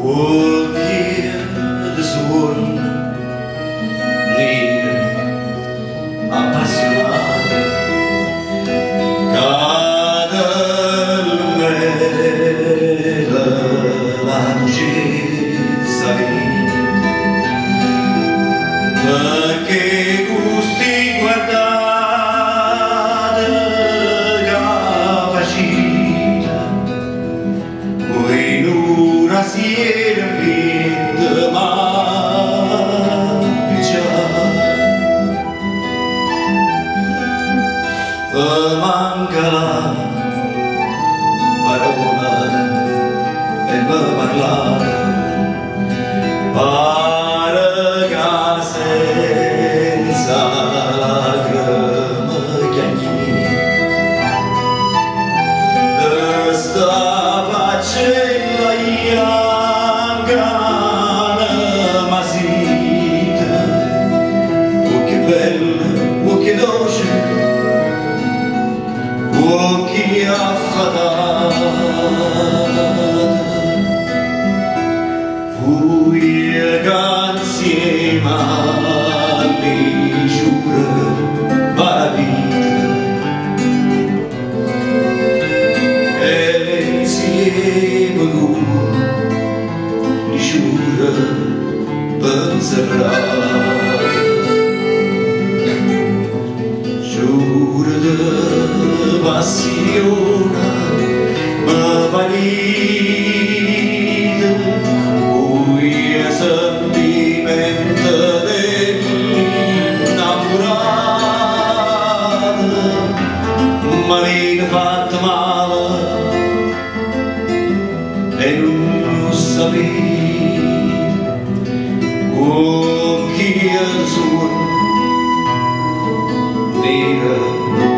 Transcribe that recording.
Occhi di sogno neri appassionati cade l'umela la dolcezza perché gusti guardate che facita voi in una sera pinta manca la parola e me parlare pare che senza lacrime chiagni de sta faccella bianca masita oh che bella oh che dolce occhi affadati fuga insieme alle giure maraviglie e insieme con le giure penserate giure de passione ma valide cui sentimento dell'innamorata ma viene fatta male e non sapere con chi è il suo nero